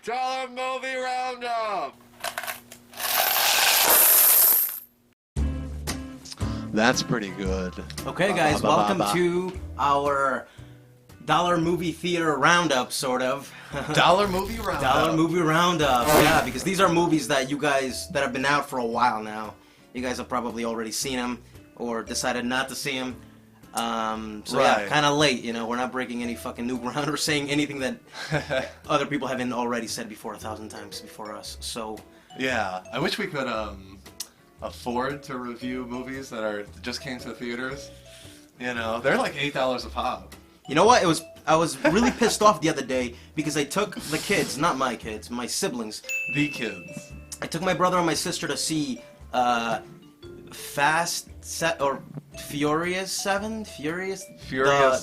Dollar Movie Roundup! That's pretty good. Okay, guys, welcome to our Dollar Movie Theater Roundup, sort of. Dollar Movie Roundup. Dollar Movie Roundup, yeah, because these are movies that you guys, that have been out for a while now. You guys have probably already seen them, or decided not to see them. So Right. yeah, kind of late, you know, we're not breaking any fucking new ground or saying anything that other people haven't already said before 1,000 times before us, so... Yeah, I wish we could afford to review movies that just came to the theaters. You know, they're like $8 a pop. You know what? I was really pissed off the other day because I took the kids, not my kids, my siblings. The kids. I took my brother and my sister to see Furious 7? Furious?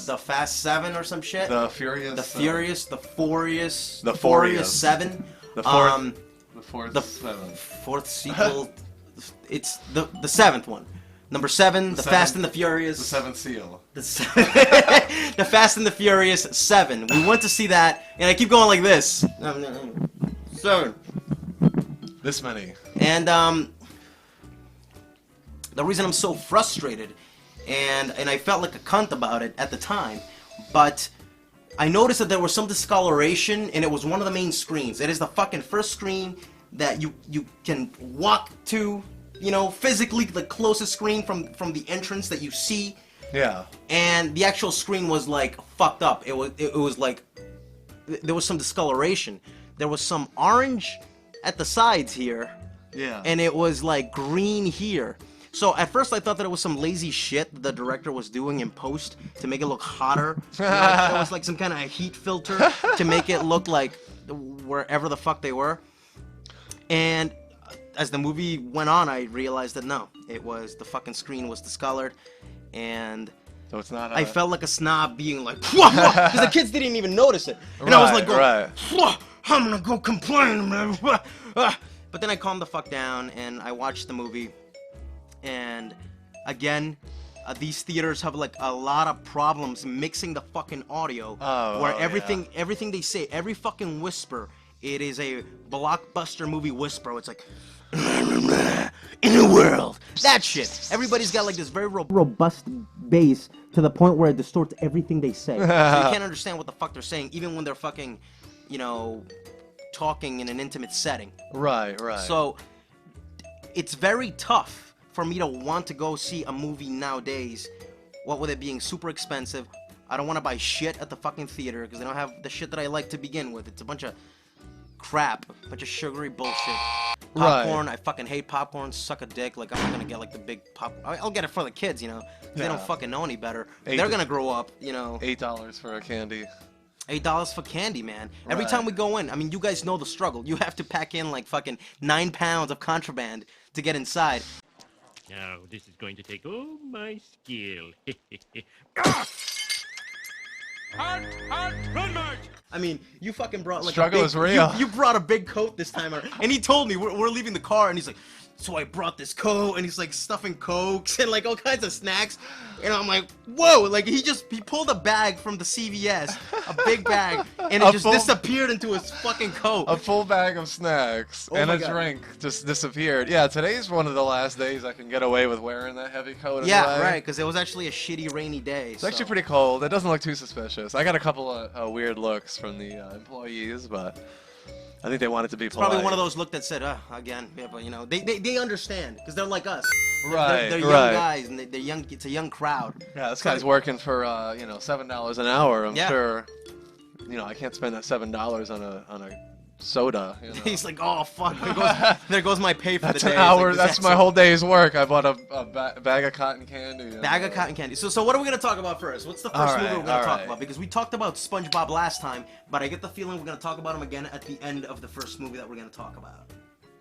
The Fast 7 or some shit? The Furious. The Furious, the Furious. The Furious 7. The fourth. The fourth sequel. It's the seventh one. Number 7, the Fast and the Furious. The Seventh Seal. The Fast and the Furious 7. We went to see that, and I keep going like this. 7. This many. And the reason I'm so frustrated, and I felt like a cunt about it at the time, but I noticed that there was some discoloration, and it was one of the main screens. It is the fucking first screen that you can walk to, you know, physically the closest screen from the entrance that you see. Yeah. And the actual screen was like fucked up. It was like there was some discoloration. There was some orange at the sides here. Yeah. And it was like green here. So at first I thought that it was some lazy shit that the director was doing in post to make it look hotter. You know, it was like some kind of heat filter to make it look like wherever the fuck they were. And as the movie went on, I realized that no, it was the fucking screen was discolored, and so it's not. I felt like a snob being like, because the kids didn't even notice it, and I was like, going, I'm gonna go complain, man. But then I calmed the fuck down and I watched the movie, and again, these theaters have like a lot of problems mixing the fucking audio, where everything they say, every fucking whisper. It is a blockbuster movie whisper. It's like, in the world. That shit. Everybody's got like this very robust bass to the point where it distorts everything they say. So you can't understand what the fuck they're saying, even when they're fucking, you know, talking in an intimate setting. Right, right. So, it's very tough for me to want to go see a movie nowadays, what with it being super expensive. I don't want to buy shit at the fucking theater because they don't have the shit that I like to begin with. It's a bunch of crap, bunch of sugary bullshit. Popcorn, I fucking hate popcorn, suck a dick. Like, I'm not gonna get like the big pop. I'll get it for the kids, you know. They don't fucking know any better. They're gonna grow up, you know. $8 for a candy. $8 for candy, man. Every time we go in, I mean, you guys know the struggle. You have to pack in like fucking 9 pounds of contraband to get inside. Now, this is going to take all my skill. Run, March! I mean, you fucking brought like struggle is real. You brought a big coat this time, and he told me we're leaving the car, and he's like, so I brought this coat, and he's like stuffing Cokes and like all kinds of snacks, and I'm like, whoa! Like he pulled a bag from the CVS, a big bag, and it just disappeared into his fucking coat. A full bag of snacks and a drink just disappeared. Yeah, today's one of the last days I can get away with wearing that heavy coat. Yeah, right, because it was actually a shitty rainy day. It's actually pretty cold. It doesn't look too suspicious. I got a couple of weird looks from the employees, but I think they wanted to be polite. Probably one of those look that said, again, yeah, but you know, they understand because they're like us. Right, they're young guys and they're young. It's a young crowd. Yeah, this guy's working for you know, $7 an hour. I'm sure. You know, I can't spend that $7 on a soda. You know? He's like, oh fuck, there goes my pay for the day. That's an hour. Like, that's my whole day's work. I bought a bag of cotton candy. Bag of cotton candy. So what are we gonna talk about first? What's the first movie we're gonna talk about? Because we talked about SpongeBob last time, but I get the feeling we're gonna talk about him again at the end of the first movie that we're gonna talk about.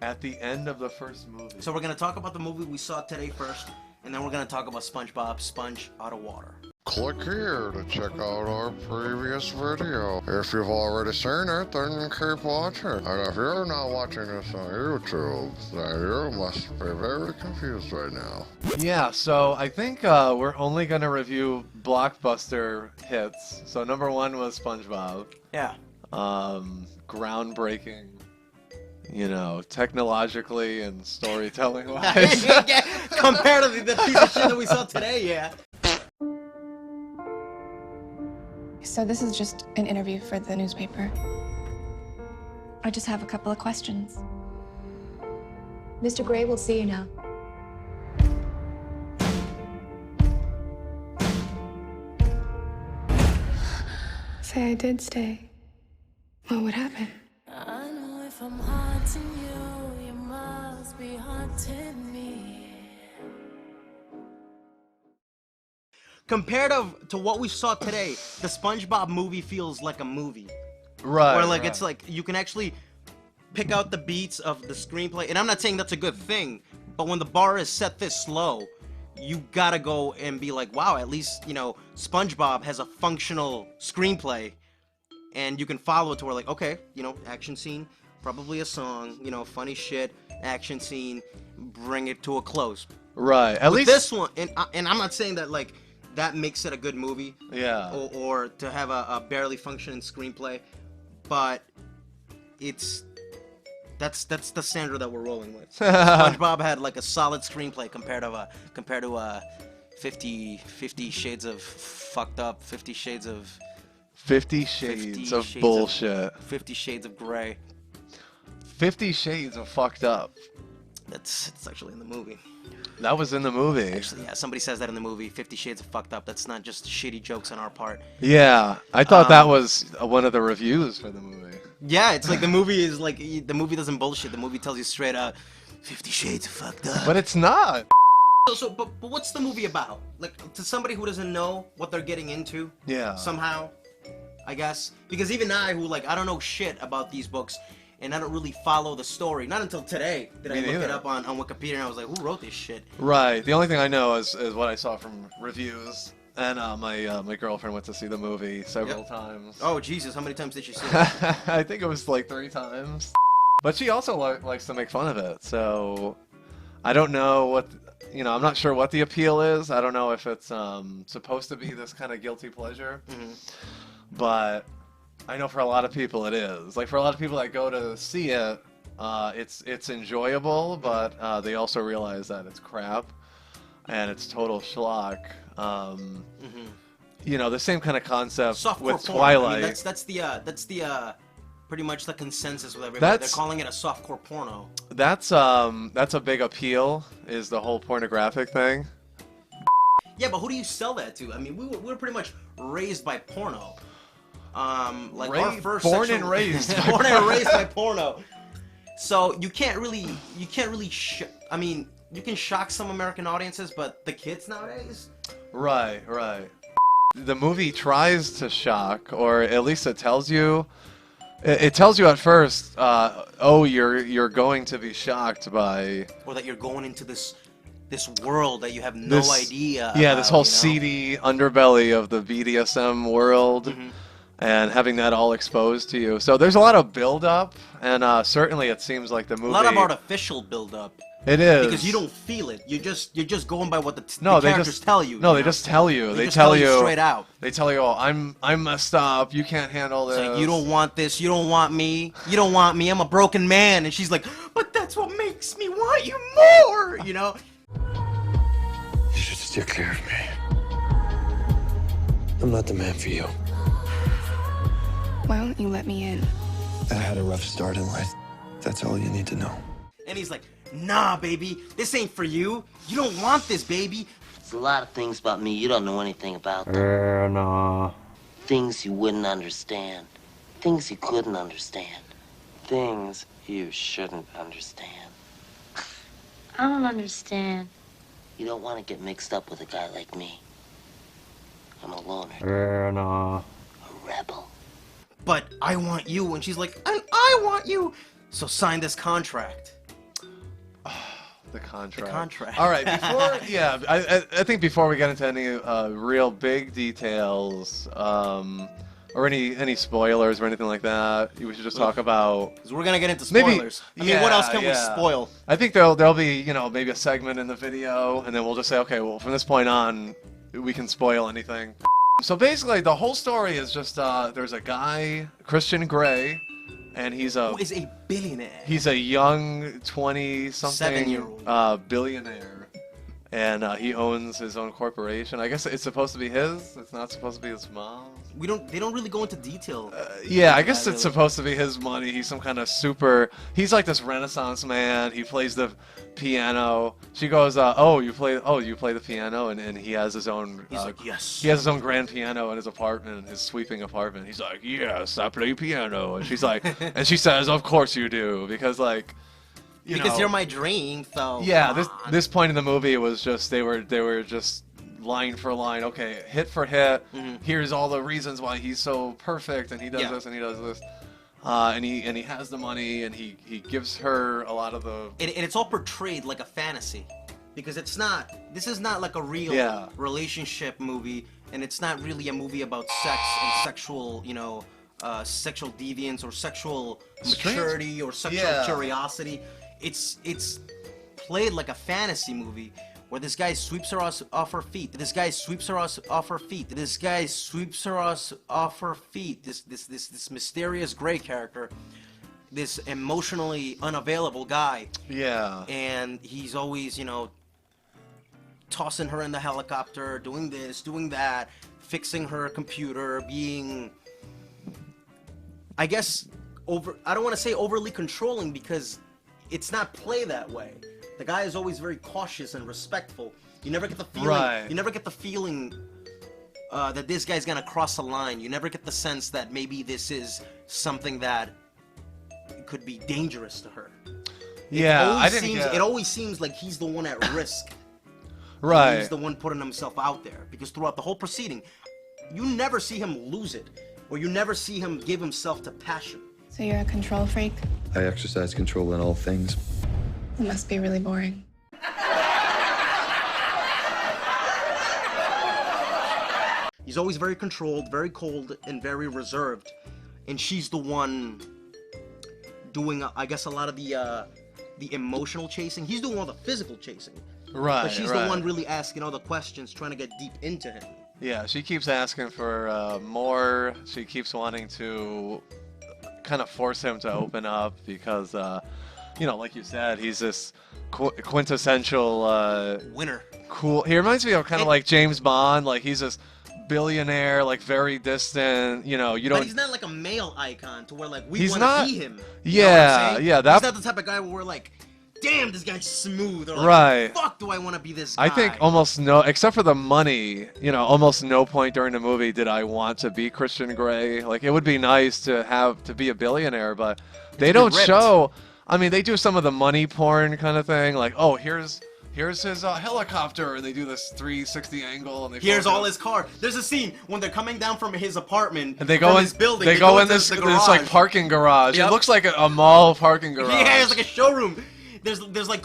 At the end of the first movie. So we're gonna talk about the movie we saw today first, and then we're gonna talk about SpongeBob, Sponge Out of Water. Click here to check out our previous video. If you've already seen it, then keep watching. And if you're not watching this on YouTube, then you must be very confused right now. Yeah, so I think we're only going to review blockbuster hits. So number 1 was SpongeBob. Yeah. groundbreaking, you know, technologically and storytelling wise. Compared to the piece of shit that we saw today, yeah. So this is just an interview for the newspaper. I just have a couple of questions. Mr. Gray will see you now. Say I did stay. What would happen? I know if I'm haunting you, you must be haunting me. Compared to what we saw today, the SpongeBob movie feels like a movie. Right. Where like right. it's like you can actually pick out the beats of the screenplay, and I'm not saying that's a good thing, but when the bar is set this low, you gotta go and be like, wow, at least, you know, SpongeBob has a functional screenplay, and you can follow it to where like, okay, you know, action scene, probably a song, you know, funny shit, action scene, bring it to a close. Right. At With least this one, and I'm not saying that like that makes it a good movie, yeah. or to have a barely functioning screenplay, but that's the standard that we're rolling with. SpongeBob had like a solid screenplay compared to 50 Shades of fucked up, 50 Shades of 50 Shades of bullshit. 50 Shades of Grey. 50 Shades of fucked up. It's actually in the movie. That was in the movie. Actually, yeah, somebody says that in the movie. 50 Shades of fucked up. That's not just shitty jokes on our part. Yeah, I thought that was one of the reviews for the movie. Yeah, it's like the movie is like the movie doesn't bullshit. The movie tells you straight up, 50 Shades of fucked up. But it's not. But what's the movie about? Like, to somebody who doesn't know what they're getting into, Yeah. somehow, I guess, because even I, who like I don't know shit about these books, and I don't really follow the story. Not until today did I look it up on Wikipedia, and I was like, who wrote this shit? Right. The only thing I know is what I saw from reviews. And my girlfriend went to see the movie several times. Oh Jesus, how many times did she see it? I think it was like 3 times. But she also likes to make fun of it, so I don't know what, you know, I'm not sure what the appeal is. I don't know if it's supposed to be this kind of guilty pleasure, but I know for a lot of people it is. Like for a lot of people that go to see it, it's enjoyable, but they also realize that it's crap and it's total schlock. You know, the same kind of concept Softcore with porn. Twilight. I mean, that's the pretty much the consensus with everybody. They're calling it a softcore porno. That's a big appeal, is the whole pornographic thing. Yeah, but who do you sell that to? I mean, we were pretty much raised by porno. Like our first born sexual... and raised born and raised by porno. So you can't really I mean, you can shock some American audiences, but the kids nowadays? Right, right. The movie tries to shock, or at least it tells you. It tells you at first, oh, you're going to be shocked by, or that you're going into this world that you have no idea. Yeah, about, this whole you know? seedy underbelly of the BDSM world, and having that all exposed to you. So there's a lot of build up, and certainly it seems like the movie. A lot of artificial build up. It is. Because you don't feel it. You're just going by what the characters tell you. No, you they know? just tell you. They just tell you straight out. They tell you, oh, I'm messed up. You can't handle this. It's like, you don't want this. You don't want me. You don't want me. I'm a broken man. And she's like, but that's what makes me want you more. You know? You should steer clear of me. I'm not the man for you. Why don't you let me in? I had a rough start in life. That's all you need to know. And he's like, nah, baby, this ain't for you. You don't want this, baby. There's a lot of things about me you don't know anything about. No. Things you wouldn't understand. Things you couldn't understand. Things you shouldn't understand. I don't understand. You don't want to get mixed up with a guy like me. I'm a loner. No. A rebel. But I want you. And she's like, and I want you. So sign this contract. The contract. The contract. All right, I think before we get into any real big details, or any spoilers or anything like that, we should just talk about. Because we're gonna get into spoilers. Maybe, what else can we spoil? I think there'll be maybe a segment in the video, and then we'll just say, okay, well from this point on, we can spoil anything. So basically, the whole story is just there's a guy, Christian Grey, and Who is a billionaire? he's a young 20-something 7-year-old. Billionaire, and he owns his own corporation. I guess it's supposed to be his. It's not supposed to be his mom's. They don't really go into detail. Yeah, I guess it's supposed to be his money. He's some kind of he's like this Renaissance man. He plays the piano. She goes, you play the piano, and he has his own. He's like, yes. He has his own grand piano in his apartment, his sweeping apartment. He's like, yes, I play piano, and she's like, and she says, of course you do, because like, because you're my dream. So yeah, this point in the movie was just they were just line for line, okay, hit for hit. Here's all the reasons why he's so perfect, and he does this and he does this. And he has the money, and he gives her a lot of the. And it's all portrayed like a fantasy, because this is not like a real relationship movie, and it's not really a movie about sex and sexual, sexual deviance or sexual maturity or sexual curiosity. It's played like a fantasy movie, where this guy sweeps her off her feet. This guy sweeps her off her feet. This guy sweeps her off her feet. This mysterious Grey character, this emotionally unavailable guy. Yeah. And he's always, tossing her in the helicopter, doing this, doing that, fixing her computer, being, I guess, I don't want to say overly controlling, because it's not played that way. The guy is always very cautious and respectful. You never get the feeling. Right. You never get the feeling that this guy's gonna cross a line. You never get the sense that maybe this is something that could be dangerous to her. Yeah, It always seems like he's the one at risk. Right. He's the one putting himself out there, because throughout the whole proceeding, you never see him lose it, or you never see him give himself to passion. So you're a control freak? I exercise control in all things. It must be really boring. He's always very controlled, very cold, and very reserved. And she's the one doing, I guess, a lot of the emotional chasing. He's doing all the physical chasing. Right. But she's the one really asking all the questions, trying to get deep into him. Yeah, she keeps asking for more. She keeps wanting to kind of force him to open up, because, like you said, he's this quintessential winner. Cool. He reminds me of kind of like James Bond. Like, he's this billionaire, like very distant. You don't. But he's not like a male icon to where like we want to be him. Yeah, he's not the type of guy where we're like, damn, this guy's smooth. Or like, right. Fuck, do I want to be this guy? I think almost except for the money, almost no point during the movie did I want to be Christian Grey. Like, it would be nice to be a billionaire, but they don't show. I mean, they do some of the money porn kind of thing, like, oh, here's his helicopter, and they do this 360 angle, and here's all his car. There's a scene when they're coming down from his apartment, and they go in his building. They go in this like parking garage. Yep. It looks like a mall parking garage. Yeah, it's like a showroom. There's like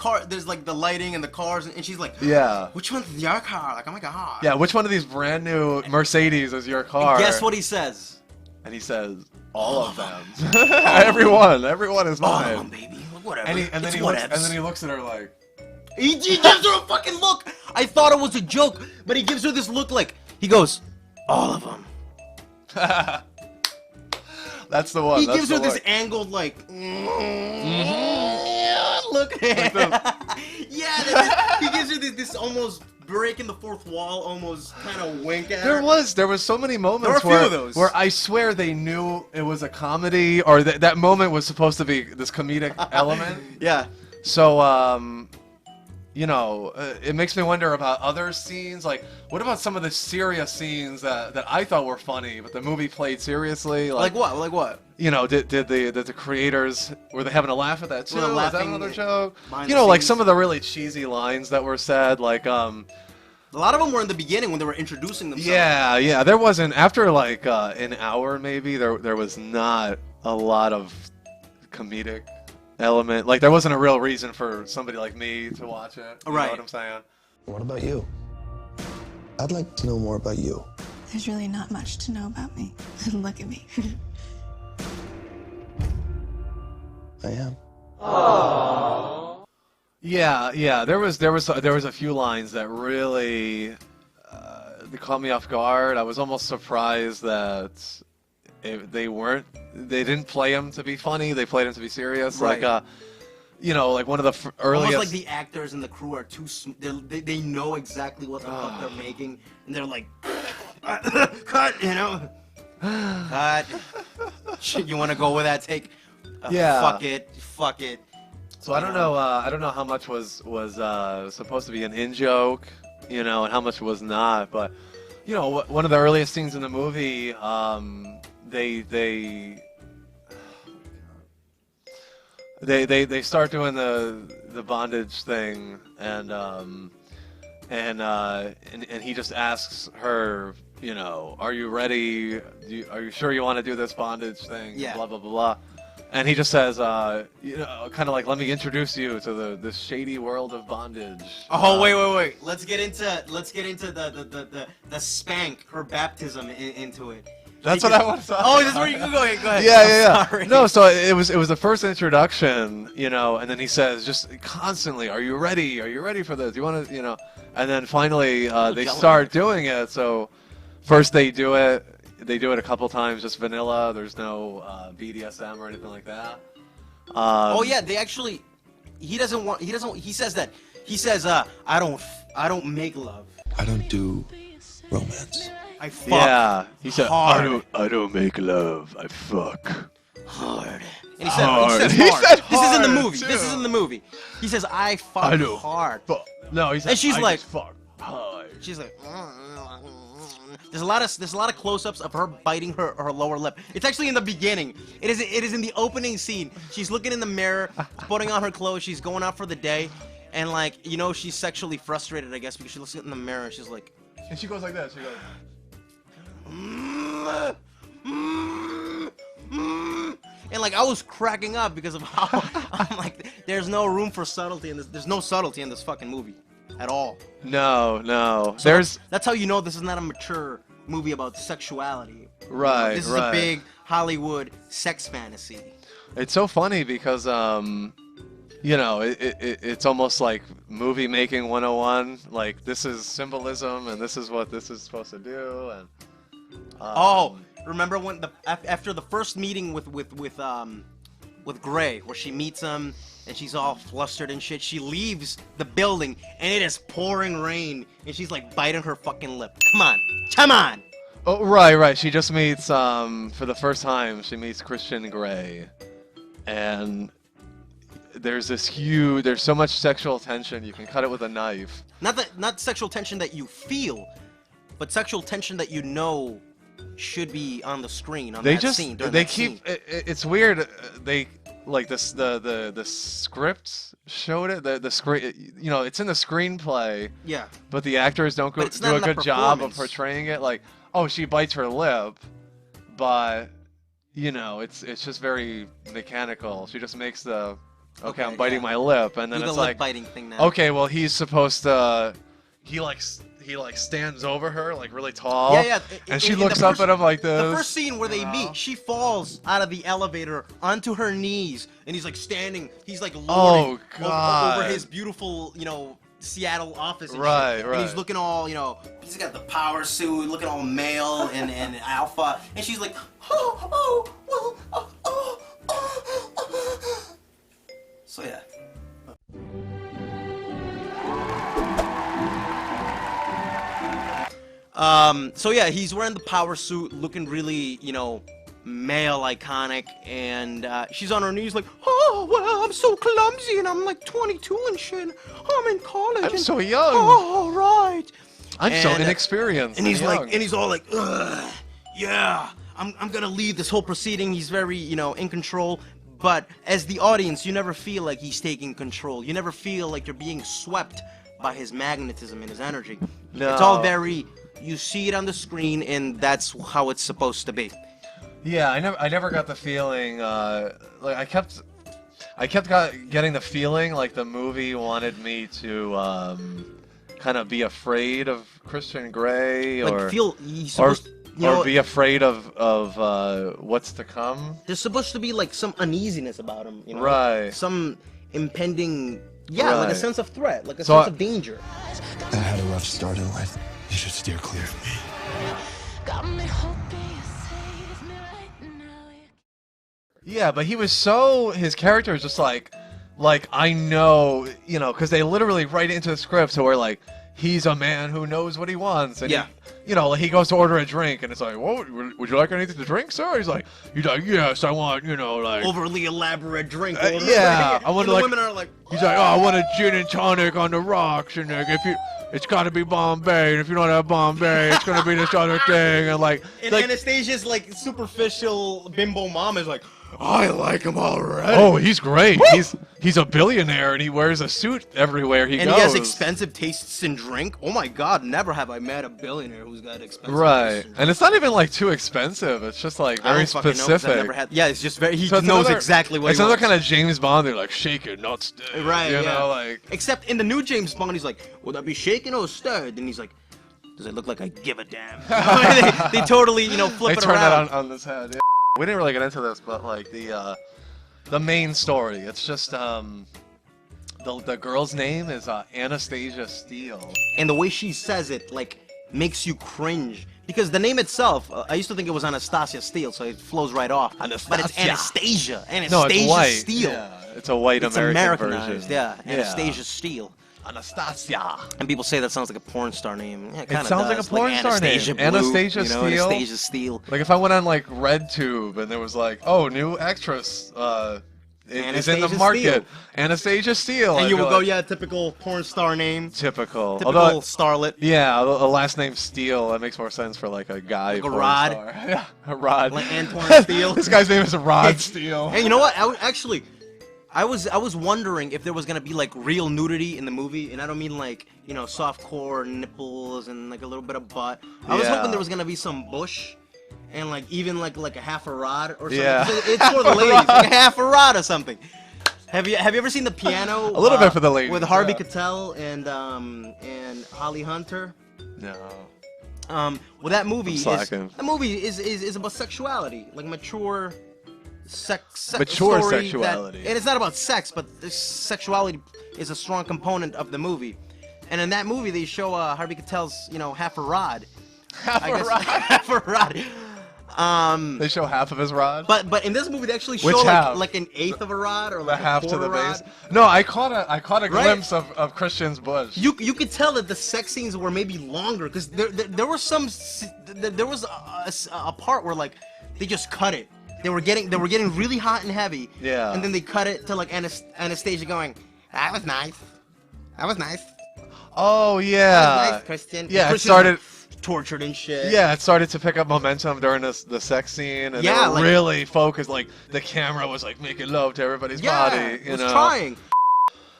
the lighting and the cars, and she's like, yeah, which one's your car? Like, oh my god. Yeah, which one of these brand new Mercedes is your car? And guess what he says? And he says, all of them. Everyone is mine. All of them, baby. Whatever. And then he looks at her like. He gives her a fucking look. I thought it was a joke, but he gives her this look like, he goes, all of them. That's the one. He gives her this angled like, look at him. Yeah, he gives her this almost breaking the fourth wall, almost kind of wink at her. There was so many moments where I swear they knew it was a comedy, or that moment was supposed to be this comedic element. Yeah. So, it makes me wonder about other scenes. Like, what about some of the serious scenes that I thought were funny, but the movie played seriously? Like what? Like what? Did the creators, were they having a laugh at that too? Was that another joke? Like some of the really cheesy lines that were said, like a lot of them were in the beginning when they were introducing themselves. Yeah. There wasn't, after like an hour maybe, there was not a lot of comedic element. Like, there wasn't a real reason for somebody like me to watch it. You know what I'm saying? What about you? I'd like to know more about you. There's really not much to know about me. Look at me. I am. Aww. Yeah. There was a few lines that really caught me off guard. I was almost surprised that they didn't play him to be funny. They played him to be serious. Right. Like, like one of the earliest. Almost like the actors and the crew are they know exactly what the fuck they're making, and they're like, cut, cut. Shit, you want to go with that take? Yeah. Fuck it. So I don't know. I don't know how much was supposed to be an in joke, and how much was not. But one of the earliest scenes in the movie, they start doing the bondage thing, and he just asks her, are you ready? Are you sure you want to do this bondage thing? Yeah. Blah blah blah blah. And he just says, kind of like, let me introduce you to this shady world of bondage. Oh wait. Let's get into the spank, her baptism into it. That's what I want to talk about. Oh, that's where you go ahead. Go ahead. Yeah. Sorry. No, so it was the first introduction, and then he says just constantly, "Are you ready? Are you ready for this? You want to, And then finally they start doing it. So first they do it a couple times, just vanilla. There's no BDSM or anything like that. Oh yeah, they actually. He says that. He says, I don't make love. I don't do romance. I fuck. Yeah, he said, hard. I don't make love. I fuck hard. And he said hard. hard. He said This is in the hard, movie. too. This is in the movie. He says I fuck I do. hard. No, he said, And she's I like, just fuck hard. She's like, there's a lot of close-ups of her biting her lower lip. It's actually in the beginning. It is in the opening scene. She's looking in the mirror, putting on her clothes. She's going out for the day, and she's sexually frustrated, I guess, because she looks in the mirror and she's like, And she goes like this. She goes. and I was cracking up because of how I'm like, there's no room for subtlety in this. There's no subtlety in this fucking movie at all. No. So There's that's how you know this is not a mature movie about sexuality. right. This is a big Hollywood sex fantasy. It's so funny because it's almost like movie making 101. Like, this is symbolism and this is what this is supposed to do. And remember when after the first meeting with Gray, where she meets him and she's all flustered and shit, she leaves the building and it is pouring rain and she's like biting her fucking lip. Come on. Oh, right. She just meets for the first time. She meets Christian Grey, and there's so much sexual tension. You can cut it with a knife. Not sexual tension that you feel, but sexual tension that should be on the screen scene. It's weird. They like this the script showed it. The screen, it's in the screenplay. Yeah. But the actors don't do a good job of portraying it. Like, oh, she bites her lip, but it's just very mechanical. She just makes the okay, I'm biting my lip, and then do it's the like lip biting thing now. Okay, well, he's supposed to he stands over her like really tall. Yeah. And she looks up at him like this. The first scene where they meet, she falls out of the elevator onto her knees, and he's like standing. He's like lording over his beautiful, Seattle office. And right. And he's looking all, he's got the power suit, looking all male and alpha, and she's like, So yeah. So yeah, he's wearing the power suit, looking really, male iconic, and she's on her knees like, oh, well, I'm so clumsy, and I'm like 22 and shit. I'm in college. I'm so young. Oh, right. I'm so inexperienced. And he's young. And he's all like, ugh, yeah, I'm gonna lead this whole proceeding. He's very, in control. But as the audience, you never feel like he's taking control. You never feel like you're being swept by his magnetism and his energy. No. It's all very, you see it on the screen, and that's how it's supposed to be. Yeah, I never got the feeling. Like I kept getting the feeling like the movie wanted me to kind of be afraid of Christian Grey, or be afraid of what's to come. There's supposed to be like some uneasiness about him, right? Some impending, like a sense of threat, like a So sense of danger. I had a rough start in life. You should steer clear of me. Got me hoping you save me right now. Yeah, but he was so, his character is just like I know, you know, because they literally write into the script so we're like, he's a man who knows what he wants, and Yeah. he, you know, like he goes to order a drink, and it's like, "Well, would you like anything to drink, sir?" He's like, "Yes, I want, you know, like Overly elaborate drink. yeah, I want and the like." women are like, He's like, "Oh, I want a gin and tonic on the rocks, and like, if you, it's got to be Bombay, and if you don't have Bombay, it's gonna be this other thing," and like, and Anastasia's like superficial bimbo mom is like, I like him already. oh, he's great. He's a billionaire, and he wears a suit everywhere he And goes. he has expensive tastes in drink. Oh my god, never have I met a billionaire who's got expensive Right, tastes in drink. and it's not even like too expensive. It's just like I very don't fucking know 'cause I've specific. never had, yeah, it's just very. He So it's knows another- exactly what It's he another wants. kind of James Bond. They're like, shake it, not stir. Right, You yeah. know, like. Except in the new James Bond, he's like, "Would that be shaken or stirred?" And he's like, "Does it look like I give a damn?" they totally, you know, flip They it turn around. that on this head. Yeah. We didn't really get into this, but like the main story. It's just the girl's name is Anastasia Steele. And the way she says it, like, makes you cringe. Because the name itself, I used to think it was Anastasia Steele, so it flows right off. But it's Anastasia. Anastasia. Anastasia No, it's white. Steele. Yeah, it's a white It's American Americanized, version. yeah. Anastasia Steele. Anastasia. And people say that sounds like a porn star name. Yeah, it kinda sounds like does. a porn star Anastasia name. Blue, Anastasia you know, Steele? Anastasia Steele. Like if I went on like RedTube and there was like, oh, new actress is in the Anastasia market. Steele. Anastasia Steele. And I'd you be would go, like, yeah, typical porn star name. Typical. Typical Although, starlet. yeah, a last name Steele. That makes more sense for like a guy. Like a porn Rod. star. Yeah, a Rod. Like Antoine Steele. This guy's name is Rod Steele. Hey, you know what? I was wondering if there was gonna be like real nudity in the movie, and I don't mean like, you know, soft core nipples and like a little bit of butt. I was Yeah. hoping there was gonna be some bush, and like even like a half a rod or something. Yeah. It's for the ladies, like a half a rod or soming. Have you ever seen The Piano? A little bit for the ladies, with Harvey yeah. Keitel and Holly Hunter. No. Well, that movie I'm is slacking. the movie is about sexuality, like mature Mature story sexuality. and it's not about sex, but this sexuality is a strong component of the movie. And in that movie, they show Harvey Keitel's, you know, half a rod. Half a rod. Half a rod. They show half of his rod. But in this movie, they actually Which show half? like an eighth of a rod or The like half a to the quarter base. rod. No, I caught a Right. glimpse of Christian's bush. You could tell that the sex scenes were maybe longer because there was a part where like they just cut it. They were getting really hot and heavy. Yeah. And then they cut it to like Anastasia going, "That was nice. That was nice. Oh That was yeah. nice, Christian." Yeah, it Christian's, started. like, tortured and shit. Yeah, it started to pick up momentum during the sex scene, and Yeah, they were like- really focused. Like the camera was like making love to everybody's Yeah, body. it You was know. trying.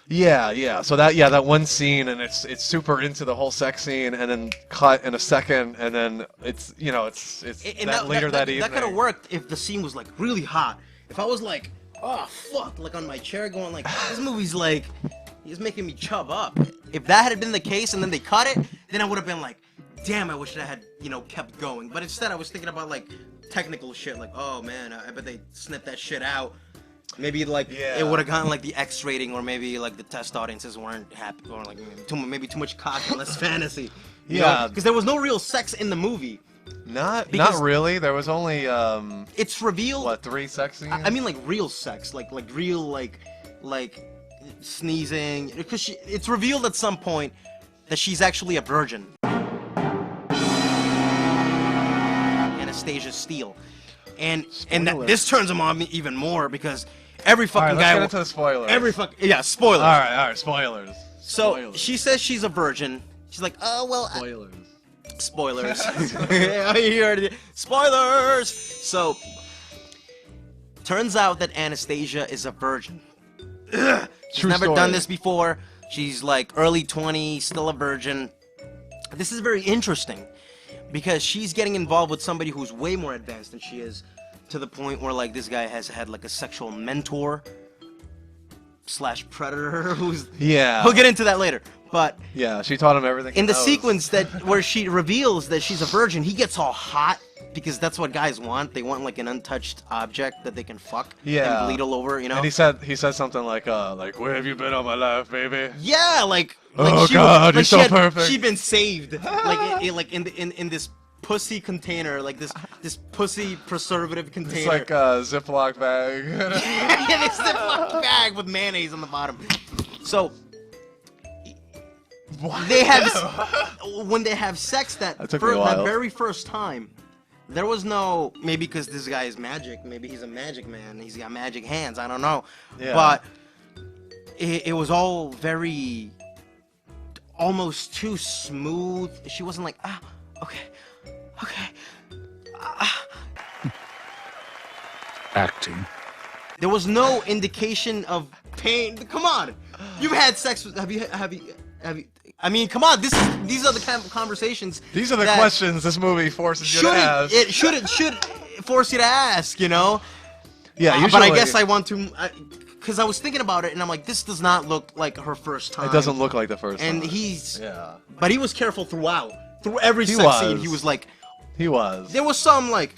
Yeah. So that one scene, and it's super into the whole sex scene, and then cut in a second, and then it's And that later that evening. That could have worked if the scene was like really hot. If I was like, oh fuck, like on my chair going like, this movie's like, he's making me chub up. If that had been the case and then they cut it, then I would have been like, damn, I wish that had, you know, kept going. But instead I was thinking about like technical shit, like, oh man, I bet they snipped that shit out. Maybe like it would have gotten like the X rating, or maybe like the test audiences weren't happy, or like maybe too much cock and less fantasy. Yeah. Because there was no real sex in the movie. Not because- really. There was only It's revealed. what, 3 sex scenes? I mean, like real sex, like real like sneezing. Because it's revealed at some point that she's actually a virgin. Anastasia Steele, and this turns him on me even more because every All fucking right, let's guy. get into the spoilers. Every fucking spoilers. All right, spoilers. So Spoilers. she says she's a virgin. She's like, oh well. Spoilers. Spoilers. Yeah, you heard it. Spoilers. So, turns out that Anastasia is a virgin. She's True never story. done this before. She's like early 20s, still a virgin. This is very interesting because she's getting involved with somebody who's way more advanced than she is, to the point where like this guy has had like a sexual mentor / predator who's. Yeah. We'll get into that later. But Yeah, she taught him everything. in he the knows. sequence where she reveals that she's a virgin, he gets all hot because that's what guys want. They want like an untouched object that they can fuck Yeah. and bleed all over, you know? And he said something like where have you been all my life, baby? Yeah, like Oh she God, was, you're like so perfect. She'd been saved, like in this pussy container, like this pussy preservative container. It's like a Ziploc bag. Yeah, this Ziploc bag with mayonnaise on the bottom. So they have when they have sex that very first time. There was no, maybe because this guy is magic. Maybe he's a magic man. He's got magic hands. I don't know. Yeah. But it was all very, almost too smooth. She wasn't like, okay. Acting. There was no indication of pain. Come on, you've had sex with? Have you? I mean, come on. These are the kind of conversations. These are the questions this movie forces you to ask. It should force you to ask, you know. Yeah, usually. But I guess I want to, because I was thinking about it, and I'm like, this does not look like her first time. It doesn't look like the first time. And he's, yeah. But he was careful throughout. Through every sex scene, he was like. He was. There was some like,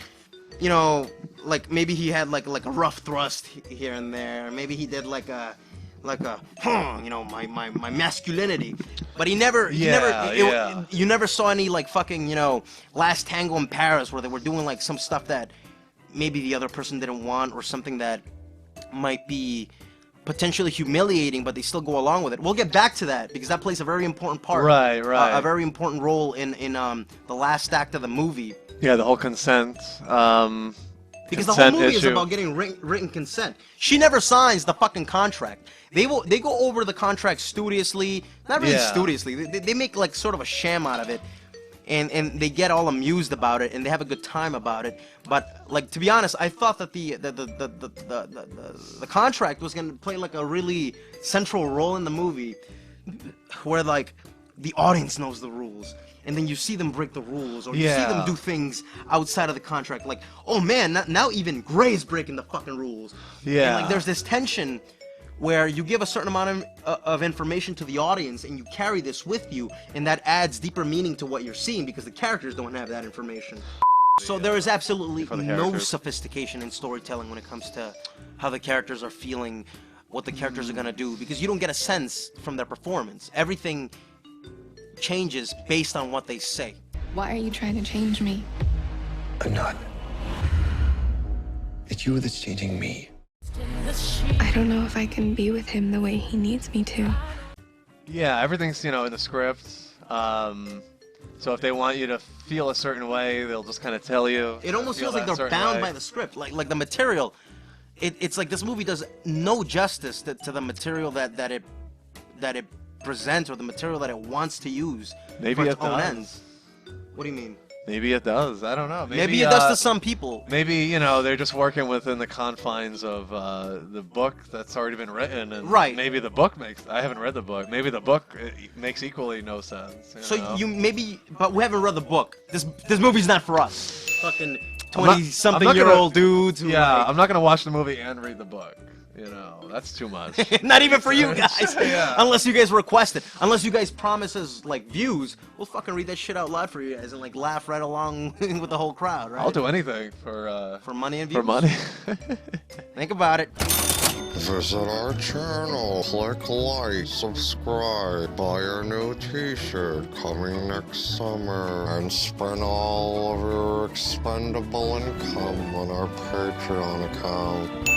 you know, like maybe he had like a rough thrust here and there. Maybe he did like a, you know, my masculinity. But he never, you never saw any like fucking, you know, Last Tango in Paris where they were doing like some stuff that maybe the other person didn't want, or something that might be potentially humiliating, but they still go along with it. We'll get back to that because that plays a very important part. Right. A very important role in the last act of the movie. Yeah, the whole consent. Because the whole movie is about getting written consent. She never signs the fucking contract. They go over the contract studiously, not really studiously. They make like sort of a sham out of it, and they get all amused about it, and they have a good time about it. But like, to be honest, I thought that the contract was gonna play like a really central role in the movie, where like the audience knows the rules. And then you see them break the rules, or you see them do things outside of the contract. Like, oh man, now even Gray's breaking the fucking rules. Yeah. And like, there's this tension where you give a certain amount of information to the audience, and you carry this with you, and that adds deeper meaning to what you're seeing because the characters don't have that information. So there is absolutely no sophistication in storytelling when it comes to how the characters are feeling, what the characters are gonna do, because you don't get a sense from their performance. Everything changes based on what they say. Why are you trying to change me? I'm not. It's you that's changing me. I don't know if I can be with him the way he needs me to. Yeah, everything's, you know, in the script. So if they want you to feel a certain way, they'll just kind of tell you. It almost feels like they're bound by the script, like the material. It's like this movie does no justice to the material that it presents, or the material that it wants to use for its own ends. What do you mean? Maybe it does. I don't know. Maybe it does to some people. Maybe, you know, they're just working within the confines of the book that's already been written, and maybe the book I haven't read the book. Maybe the book makes equally no sense. But we haven't read the book. This movie's not for us. Fucking 20-something-year-old dudes. I'm not gonna watch the movie and read the book. You know, that's too much. Not even for you guys. Unless you guys request it. Unless you guys promise us, like, views, we'll fucking read that shit out loud for you guys and, like, laugh right along with the whole crowd, right? I'll do anything for money and views. For money. Think about it. Visit our channel, click like, subscribe, buy our new t-shirt coming next summer, and spend all of your expendable income on our Patreon account.